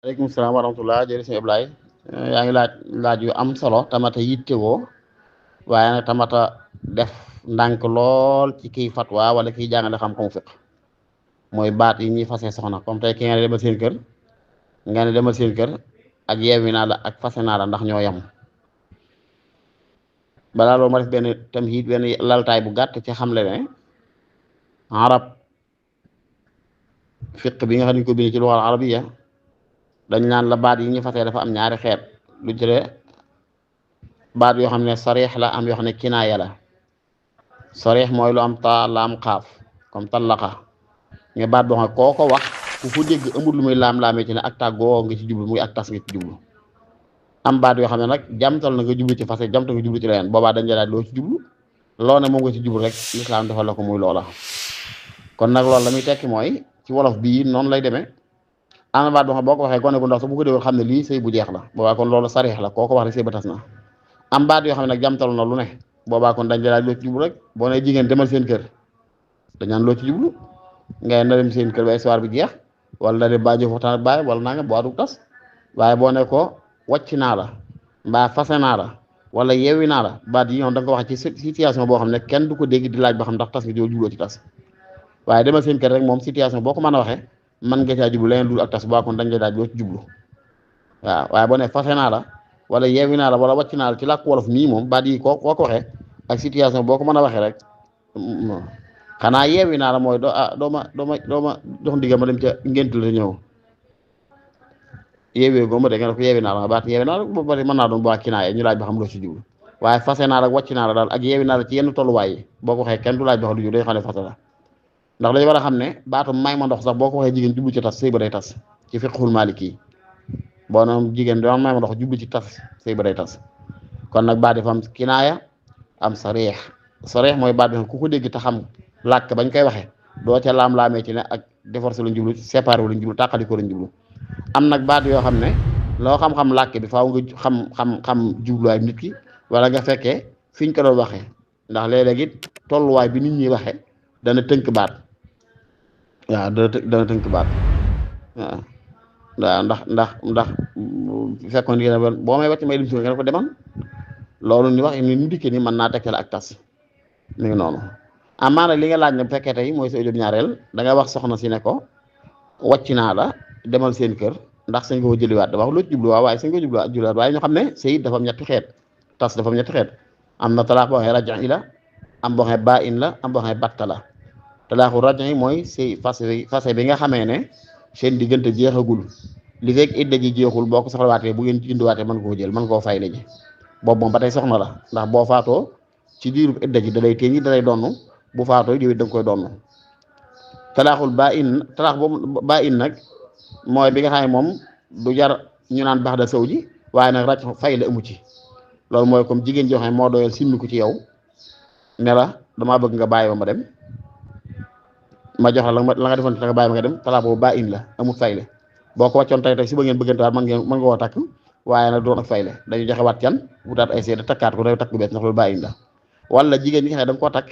aleykum salaam wa rahmatulah jërëjëf sëñ Ablaye yaa ngi laaj yu am solo tamata yittewoo waaye nag tamata def ndànk lool ci kiy fatwa wala kiy jàngale xam-xamu fiq mooy baat yi ñuy fase soxna comme tey ki nga ne demal seen kër nga ne demal seen kër ak yeewi naa la ak fase naa la ndax ñoo yem balaa loolu ma def benn tamhiid benn laltaay bu gàtt ci xamle ne arab fiq bi nga xam ne ñu ko bind ci luxal arabiya dañ naan la baat yi ñuy fase dafa am ñaari xeet lu jëlee baat yoo xam ne sarix la am yoo xam ne kinaaya la sarix mooy lu am taa la am xaaf comme tallaqa nga baat boo xam ne koo ko wax ku ko dégg amul lu muy laam-laamee ci ne ak tàggoo nga ci jublu muy ak tas nga ci jublu am baat yoo xam ne nag jamtal na nga jublu ci fase jamtal nga jublu ci leneen boobaa dañ laaj loo ci jublu loo ne moom nga ci jublu rek lislaam defal la ko muy loola kon nag loolu la muy tekki mooy ci wolof bii noonu lay demee am na baat boo xam boo ko waxee gone gu ndaw sax bu ko déggoo xam ne lii sëy bu jeex la boobaa kon loolu sarix la koo ko wax rek sëy ba tas na am baat yoo xam ne nag jamtalu na lu ne boobaa kon dañ laaj loo ci jublu rek boo ne jigéen demal seen kër dañ naan loo ci jublu ngay na dem seen kër ba histoire bi jeex wala na dem bàjjo waxtaan ak baay wala naa nga boo du tas waaye boo ne ko wàcc naa la mbaa fase naa la wala yeewi naa la baat yi ñoom da nga ko wax ci situation boo xam ne kenn du ko dégg di laaj ba xam ndax tas nga joo jubloo ci tas waaye demal seen kër rek moom situation boo ko mën a waxee man nga caa jublu leneen dul ak tas boo kon dañ lay daaj loo ci jublu waaw waaye boo ne fase naa la wala yeewi naa la wala wàcc naa la ci làkk wolof mii moom baat yi koo ko waxee ak situation boo ko mën a waxee rek xanaa yeewi naa la mooy doo ma jox ndigal ma dem ca ngént la ñëw yeewee goo ma de nga def yeewi naa la baat yeewi naa la boo bari mën naa doon boo kinaayee ñu laaj ba xam loo ci jublu waaye fase naa la wàcc naa la daal ak yeewi naa la ci yenn tolluwaay yi boo ko waxee kenn du laaj ba xam lu jublu day xam ne fase la ndax dañu war a xam ne baatu may ma ndox sax boo ko waxee jigéen jublu ci tas sëy ba day tas ci fiqhul maliki boo noonu jigéen doon may ma ndox jublu ci tas sëy ba day tas kon nag baat dafa am kinaaya am sarix mooy baat bi ku ko dégg te xam làkk bañ koy waxee doo ca laam-laamee ci ne ak déforcé lañ jublu séparé lañ jublu tàqalikoo lañ jublu am nag baat yoo xam ne loo xam-xam làkk bi faaw nga xam jubluwaay nit ki wala nga fekkee fiñ ko doon waxee ndax léeg-léeg it tolluwaay bi nit ñi waxee dana tënk baat waaw dana tënk baat waaw ndax fekkoon ni boo may wàcc may dem si nga ko demal loolu ni wax ni mu dikkee ni mën naa tekkale ak tas mi ngi noonu amaana li nga laaj ne bu fekkee tey mooy sa audio ñaareel da nga wax soxna si ne ko wàcc naa la demal seen kër ndax sañ ko jëliwaat da wax lu ci jubluwaa waaye sañ ko jubluwaat waaye ñu xam ne sëyit dafa am ñetti xeet tas dafa am ñetti xeet am na talaax boo xam ne rajan la am boo xam ne baa in la am boo xam ne batta la talaaxu rajan yi mooy sëy fase bi nga xamee ne seen diggante jeexagul li fekk idda ji jeexul boo ko soxlawaatee bu ngeen indiwaatee mën koo jël mën koo fay la ji boobu moom ba tey soxna la ndax boo faatoo ci diiru idda ji da lay téeñi da lay donn bu faatoo yow it da nga koy donn talaax boobu baa in nag mooy bi nga xam ne moom du jar ñu naan baax da saw ji waaye nag raj fay la amu ci loolu mooy comme jigéen joo xam ne moo doyal simmi ko ci yow ne la damaa bëgg nga bàyyi ba ma dem ma jox la la nga defoon te nga bàyyi ma nga dem talaax boobu baa in la amul fay la boo ko wàccoon tey si ba ngeen bëggante waat mën nga koo takk waaye nag doon ak fay la dañu joxe waat can wutaat ay seede takkaat ko day takk bu bees ndax loolu baa in la wala jigéen ñi nga xam ne da nga koo takk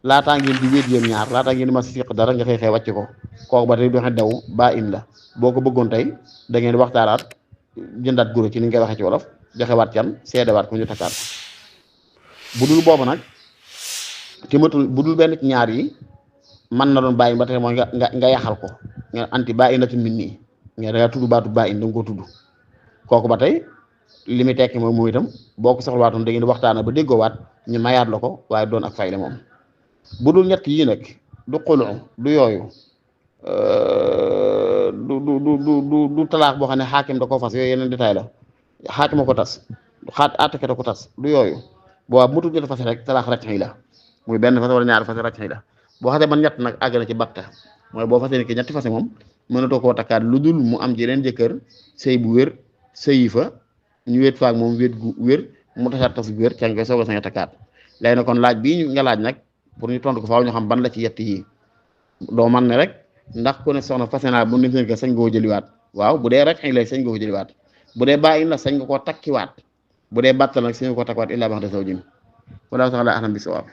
laataa ngeen di wéet yéen ñaar laataa ngeen di ma siq dara nga xëy wàcc ko kooku ba tey doxe daw baa in la boo ko bëggoon tey da ngeen di waxtaanaat jëndaat guro ci ni nga koy waxee ci wolof joxe waat can seede waat ko ñu takkaat bu dul boobu nag te matul bu dul benn ci ñaar yi mën na doon bàyyi ba tey mooy nga yaxal ko nga anti baa in la min nii nga da nga tudd baatu baa in da nga ko tudd kooku ba tey li muy tekki moom itam boo ko soxlawaatoon da ngeen di waxtaana ba déggoowaat ñu mayaat la ko waaye doon ak fay la moom bu dul ñett yii nag du xulu du yooyu du talaax boo xam ne xaakim da koo fas yooyu yeneen détail la xaakim a ko tas àttekat a ko tas du yooyu boo mutul ñetti fas rek talaax racc yi la muy benn fas wala ñaari fas racc yi la boo xasee man ñett nag àgg na ci batta mooy boo fasee ni ki ñetti fase moom mënatoo koo takkaat lu dul mu am jeneen jëkkër sëy bu wér sëyi fa ñu wéet faak moom wéet gu wér mu tasaat tas bu wér ca nga koy soog a sañ a takkaat léegi nag kon laaj bii nga laaj nag pour ñu tontu ko faaw ñu xam ban la ci yett yi doo man ne rek ndax ku ne soxna fase naa bu dem seen kër sañ nga koo jëliwaat waaw bu dee rek xëy lay sañ nga ko jëliwaat bu dee bàyyi la sañ nga koo takkiwaat bu dee bàttal nag sañ nga koo takkiwaat illaa bax de saw jin walaa sax la alam bi sawaab